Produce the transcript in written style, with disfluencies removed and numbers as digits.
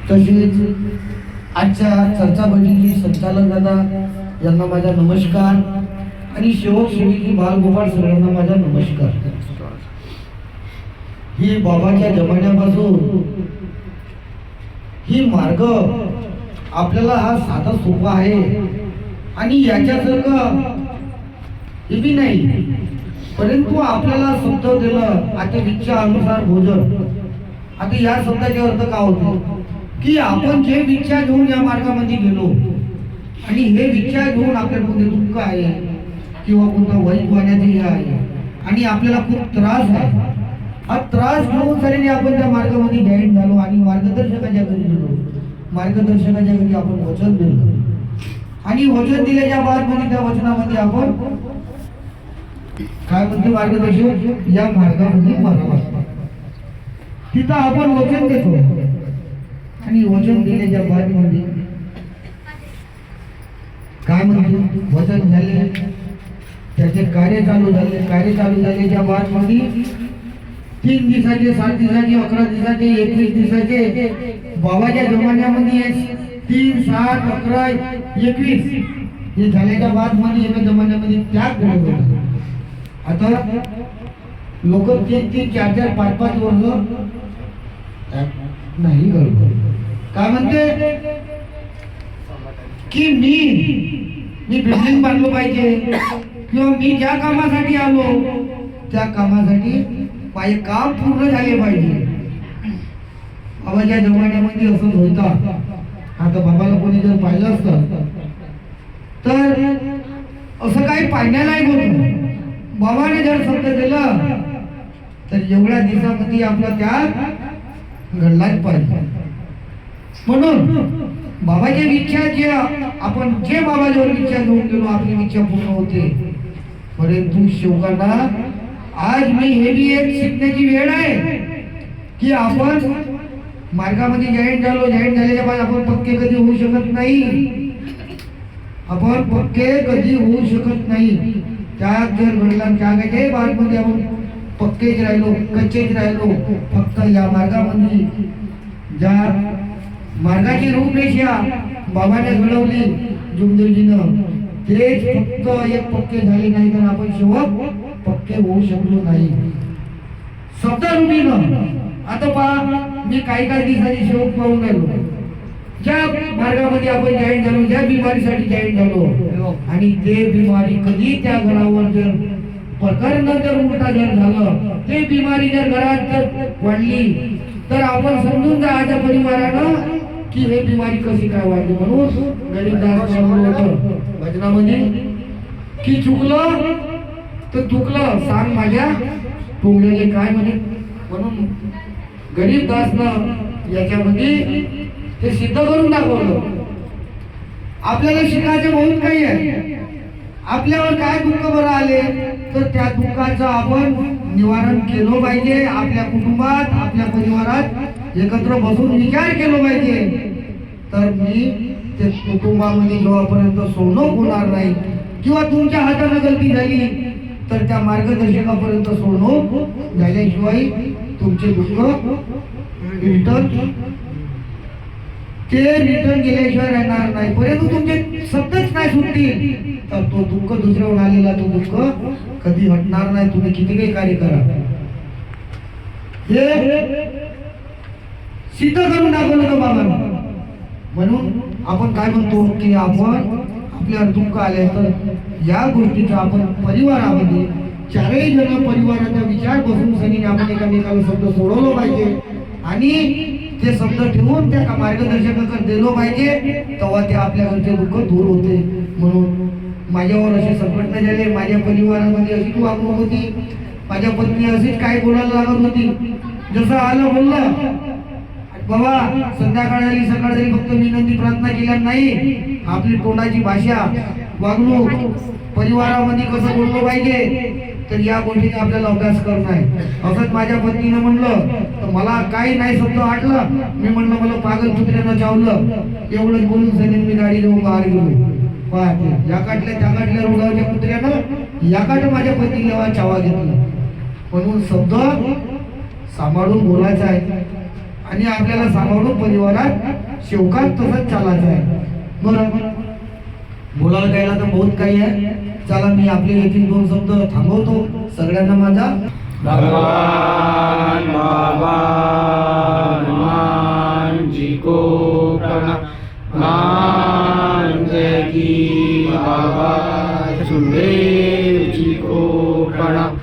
तसेच आजच्या चर्चा बैठकीचे संचालक दादा यांना माझा नमस्कार आणि सेवक सेविकी बालगोपाळ सगळ्यांना माझा नमस्कार. ही बाबाच्या जमान्यापासून ही मार्ग आपल्याला हा साधा सोपा आहे आणि याच्यासारखं हे बी नाही, परंतु आपल्याला शब्द दिलं आता इच्छा अनुसार भोजन. आता या शब्दाचे अर्थ काय होतो की आपण जे विचार घेऊन या मार्गामध्ये गेलो आणि हे विचार घेऊन आपल्यामध्ये दुःख आहे किंवा कोणता वाईट वाण्याचे हे आहे आणि आपल्याला खूप त्रास आहे, हा त्रास घेऊन सगळ्यांनी आपण त्या मार्गामध्ये जॉईन झालो आणि मार्गदर्शकाच्या घरी गेलो. मार्गदर्शकाच्या घरी आपण वचन दिलं आणि वचन दिल्याच्या बाद मध्ये त्या वचनामध्ये आपण काय म्हणतो मार्गदर्शक या मार्गामध्ये मार्ग तिथं आपण वचन देतो आणि वचन दिल्याच्या बाद मध्ये काय म्हणतो वचन झाले त्याचे कार्य चालू झाले. कार्य चालू झाल्याच्या बाद मध्ये 3 दिवसाचे 7 दिवसाचे 11 दिवसाचे 21 दिवसाचे बाबाच्या जमान्यामध्ये 3 7 11 21 हे झाल्याच्या बाद मध्ये एका जमान्यामध्ये त्याग केला. आता लोक 3 4 5 वर्ष नाही करतो. काय म्हणते की मी बिल्डिंग बांधलो पाहिजे किंवा मी ज्या कामासाठी आलो त्या कामासाठी माझे काम पूर्ण झाले पाहिजे. बाबाच्या जमान्यामध्ये असं होतं. आता बाबाला कोणी जर पाहिलं असतं तर असं काही पाहण्यालायक होतं. बाबाने जर शब्द दिला तर एवढ्या दिवसामध्ये आपला त्याग घडलाच पाहिजे. म्हणून बाबाची इच्छा जे आपण जे बाबाजवळ इच्छा घेऊन गेलो आपली इच्छा पूर्ण होते. परंतु शेवकांना आज मी हे बी एक शिकण्याची वेळ आहे की आपण मार्गामध्ये जॉईन झाल्याच्या बाद आपण पक्के कधी होऊ शकत नाही. आपण पक्के कधी होऊ शकत नाही. त्याग जर घडला त्यागाच्या बादमध्ये आपण पक्केच राहिलो कच्चेच राहिलो. फक्त या मार्गामध्ये ज्या मार्गाची रूपरेषा बाबाने घडवली जुमदेवजीनं तेच फक्त एक पक्के झाले नाही तर आपण शेवट पक्के होऊ शकलो नाही. शब्दरूपीनं आता पहा मी काही दिवसांनी शेवट पाहून राहिलो. ज्या मार्गामध्ये आपण जॉईन झालो ज्या बिमारीसाठी जॉईन झालो आणि ते बिमारी कधी त्या घरावर जर प्रकरण जर मोठा जर झालं ते बिमारी जर घरात जर वाढली तर आपण समजून जा आजच्या परिवारानं की हे बिमारी कशी काय वाढली. म्हणून गरीबदास होतं भजनामध्ये की चुकलं तर चुकलं सांग माझ्या टोंगलेले काय म्हणे. म्हणून गरीबदासनं याच्यामध्ये ते सिद्ध करून दाखवलं. आपल्याला शिकायचं बहुत काही आहे. आपल्यावर काय दुःख बरं आले तर त्या दुःखाचं आपण निवारण केलं पाहिजे. आपल्या कुटुंबात आपल्या परिवारात एकत्र बसून विचार केला पाहिजे. तर मी ते कुटुंबामध्ये जेव्हापर्यंत सोडणं होणार नाही किंवा तुमच्या हाताने गलती झाली तर त्या मार्गदर्शकापर्यंत सोडणं झाल्याशिवाय तुमचे दुःख रिटर्न गेल्याशिवाय राहणार नाही. परंतु तुमचे सतत नाही सुटतील तर तो दुःख दुसऱ्यावर आलेला तो दुःख कधी हटणार नाही. तुम्ही किती काही कार्य करा हे सिद्ध करून दाखवलं तो बाबांना. म्हणून आपण काय म्हणतो की आपण आपल्यावर दुःख आले तर या गोष्टीचा आपण परिवारामध्ये 4ही जण परिवाराचा विचार बसून सगळ्यांनी आपण एकामेकाला शब्द सोडवलं पाहिजे आणि ते शब्द ठेवून त्या मार्गदर्शकाकडे दिलो पाहिजे तेव्हा ते आपल्या घरचे दुःख दूर होते. म्हणून माझ्यावर असे संकट झाले, माझ्या परिवारामध्ये अशी वागणूक होती, माझ्या पत्नी अशीच काय बोलायला लागत होती. जसं आलं बोललं बाबा संध्याकाळ आली सकाळ झाली फक्त विनंती प्रार्थना केल्या नाही. आपली तोंडाची भाषा वागणूक परिवारामध्ये कसं बोललं पाहिजे तर या गोष्टीचा आपल्याला अभ्यास करणं आहे. असंच माझ्या पत्नीनं म्हणलं तर मला काही नाही शब्द आटलं. मी म्हणलं मला पागल कुत्र्यानं चावलं एवढंच बोलून सगळ्यांनी मी गाडी घेऊन बाहेर गेलो. पाहते या काटल्या रोडावरच्या कुत्र्यानं या काट माझ्या पत्नीला चावा घेतला. म्हणून शब्द सांभाळून बोलायचा आहे आणि आपल्याला सांभाळून परिवारात शेवकात तसंच चालायचं आहे. बरं, बोलायला गायला तर बहुत काही आहे. चला मी आपले येथील 2 शब्द थांबवतो. सगळ्यांना माझा भगवान बाबा हनुमान जी को प्रणाम। मान जय की बाबा सुखदेव जी को प्रणाम।